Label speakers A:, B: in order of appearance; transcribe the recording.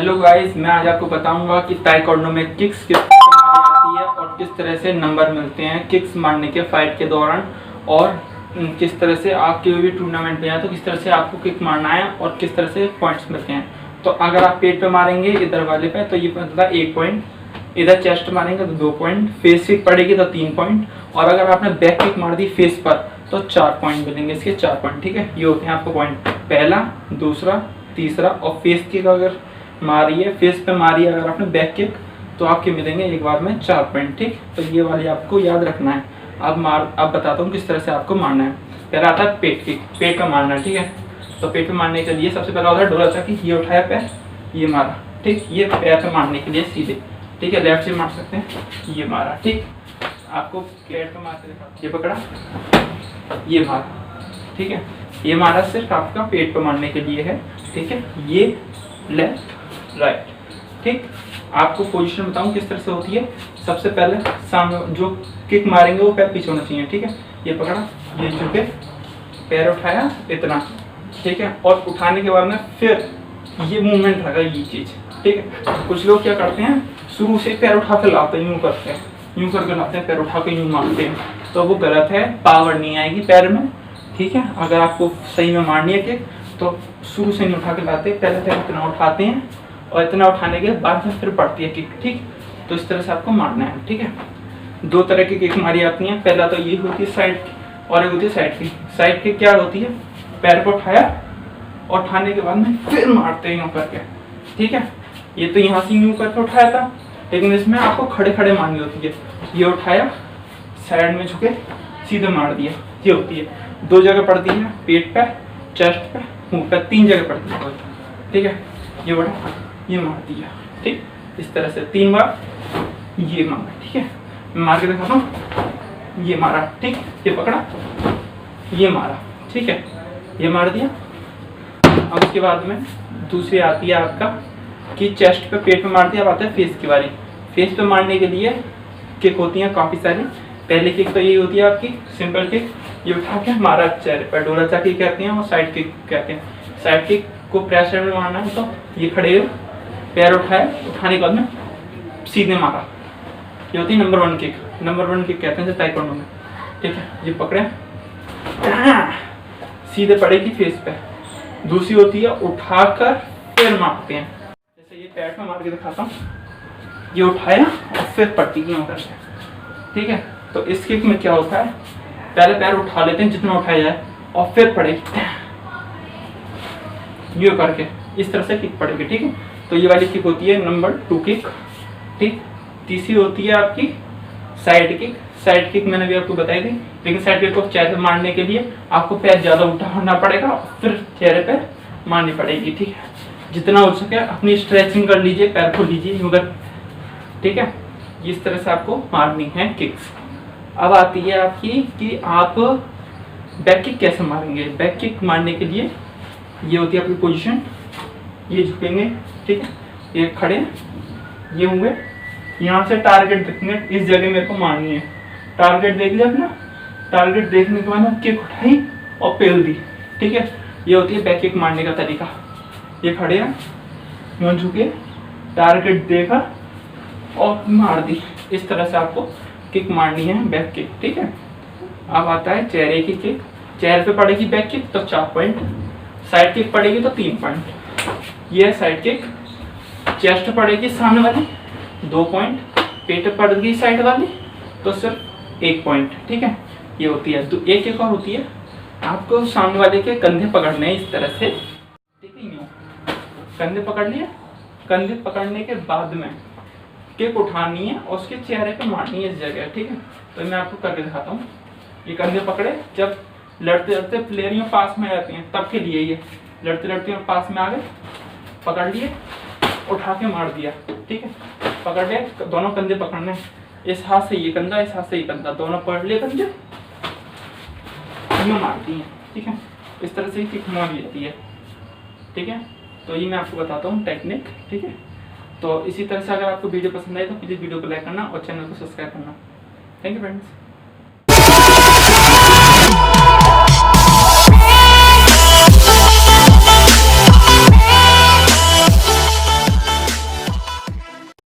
A: Hello guys, मैं आज आपको बताऊंगा कि ताइक्वांडो में किक्स किस तरह से मारी जाती है और किस तरह से नंबर मिलते हैं किक्स मारने के फाइट के दौरान, और किस तरह से आप कोई भी टूर्नामेंट में आए तो किस तरह से आपको किक मारना है और किस तरह से पॉइंट्स मिलते हैं। तो अगर आप पेट पे मारेंगे इधर वाले पे तो ये मिलता है 1 पॉइंट, इधर चेस्ट मारेंगे तो 2 पॉइंट, फेस किक पड़ेगी तो 3 पॉइंट, और अगर आपने बैक किक मार दी फेस पर तो 4 पॉइंट मिलेंगे। इसके 4 पॉइंट, ठीक है। ये होते हैं आपको पॉइंट, पहला, दूसरा, तीसरा। और फेस किक अगर मारिए, फेस पे मारिए अगर आपने बैक किक तो आपके मिलेंगे एक बार में 4 पॉइंट, ठीक। तो ये वाली आपको याद रखना है। अब बताता हूँ किस तरह से आपको मारना है। पहला आता है पेट किक, पेट का मारना है, ठीक है। तो पेट पे मारने के लिए सबसे पहला होता है डोला चाकी, ये उठाया पैर, ये मारा, ठीक। ये पैर पे मारने के लिए सीधे, ठीक है, लेफ्ट से मार सकते हैं, ये मारा, ठीक। आपको पेट पे मार के दिखा, ये पकड़ा, ये मारा, ठीक है। ये मारा सिर्फ आपका पेट पे मारने के लिए है, ठीक है। ये लेफ्ट राइट, ठीक। आपको पोजीशन बताऊं किस तरह से होती है। सबसे पहले सामने जो किक मारेंगे वो पैर पीछे होना चाहिए, ठीक है। ये पकड़ा, ये झुके, पैर उठाया इतना, ठीक है। और उठाने के बाद में फिर ये मूवमेंट रहेगा, ये चीज, ठीक है। कुछ लोग क्या करते हैं, शुरू से पैर उठा के लाते हैं, यूं करते हैं, यूं करके लाते हैं, पैर उठा के यूं मारते हैं, तो वो गलत है। पावर नहीं आएगी पैर में, ठीक है। अगर आपको सही में मारनी है किक तो शुरू से नहीं उठा के लाते, पहले पैर इतना उठाते हैं और इतना उठाने के बाद में फिर पड़ती है किक, ठीक। तो इस तरह से आपको मारना है, ठीक है। 2 तरह की किक मारी जाती हैं। पहला तो ये होती है साइड किक और एक होती है साइड किक। साइड किक क्या होती है, पैर को उठाया और उठाने के बाद में फिर मारते हैं यूँ करके, ठीक है। ये तो यहाँ से यूँ करके उठाया था, लेकिन इसमें आपको खड़े खड़े मारनी होती है। ये उठाया, साइड में झुके, सीधे मार दिया, ये होती है। 2 जगह पड़ती है, पेट पे, चेस्ट पे, मुंह पे, 3 जगह पड़ती है, ठीक है। ये बड़ा, ये मार दिया, ठीक। इस तरह से 3 बार ये मारा, ठीक है। मैं मार के दिखाता हूँ, ये मारा, ठीक। ये पकड़ा, ये मारा, ठीक है, ये मार दिया। अब उसके बाद में दूसरी आती है आपका कि चेस्ट पे, पेट पे मार दिया। अब आता है फेस की बारी। फेस पे मारने के लिए किक होती है काफ़ी सारी। पहली किक तो यही होती है आपकी सिंपल किक, ये उठा के मारा चेहरे पर, डोला चाकी कहते हैं और साइड किक कहते हैं। साइड किक को प्रेशर में मारना है तो ये खड़े हो, पैर उठाए, उठाने के बाद में सीधे मारा, ये होती है नंबर 1 किक। नंबर 1 किक कहते हैं ताइक्वांडो में, ठीक है। ये पकड़े, सीधे पड़ेगी फेस पे। दूसरी होती है उठाकर फिर मारते हैं, जैसे ये पैर पे मार के दिखाता हूँ, ये उठाया और फिर पट्टी की करते हैं, ठीक है। तो इस किक में क्या होता है, पहले पैर उठा लेते हैं जितना उठाया जाए और फिर पड़ेगी ये करके, इस तरह से किक पड़ेगी, ठीक है। तो ये वाली किक होती है नंबर 2 किक, ठीक। तीसरी होती है आपकी साइड किक। साइड किक मैंने भी आपको बताई थी, लेकिन साइड किक को चेहरे पे मारने के लिए आपको पैर ज़्यादा उठाना पड़ेगा, फिर चेहरे पे मारनी पड़ेगी, ठीक है। जितना हो सके अपनी स्ट्रेचिंग कर लीजिए, पैर को लीजिए मगर, ठीक है। इस तरह से आपको मारनी है किक्स। अब आती है आपकी कि आप बैक किक कैसे मारेंगे। बैक किक मारने के लिए ये होती है आपकी पोजीशन, ये झुकेंगे, ठीक है, ये खड़े, ये होंगे, यहाँ से टारगेट देखेंगे, इस जगह मेरे को मारनी है। टारगेट देख लिया अपना, टारगेट देखने के बाद किक उठाई और पेल दी, ठीक है। ये होती है बैक किक मारने का तरीका। ये खड़े हैं, यहाँ झुके, टारगेट देखा और मार दी। इस तरह से आपको किक मारनी है बैक किक, ठीक है। अब आता है चेहरे की किक। चेहरे पे पड़ेगी बैक किक तो 4 पॉइंट, साइड किक पड़ेगी तो 3 पॉइंट। ये साइड किक। चेस्ट पड़ेगी सामने वाली 2 पॉइंट, पेट पड़ेगी साइड वाली तो सिर्फ 1 पॉइंट, ठीक है। ये होती है। तो एक एक और होती है, आपको सामने वाले के कंधे पकड़ने हैं इस तरह से, ठीक है। यूँ कंधे पकड़ लिए, कंधे पकड़ने के बाद में किक उठानी है और उसके चेहरे पे मारनी है इस जगह, ठीक है। तो मैं आपको करके दिखाता हूँ। ये कंधे पकड़े, जब लड़ते लड़ते प्लेयरियों पास में आ जाती हैं तब के लिए, ये लड़ते लड़ते पास में आ गए, पकड़ लिए, उठा के मार दिया, ठीक है। पकड़ लिया, दोनों कंधे पकड़ने, इस हाथ से ये कंधा, इस हाथ से ये कंधा, दोनों पकड़ लिए कंधे, यूँ मारती हैं, ठीक है। इस तरह से किक मारी जाती है, ठीक है। तो ये मैं आपको बताता हूँ टेक्निक, ठीक है। तो इसी तरह से अगर आपको वीडियो पसंद आए तो प्लीज़ वीडियो को लाइक करना और चैनल को सब्सक्राइब करना। Thank you friends.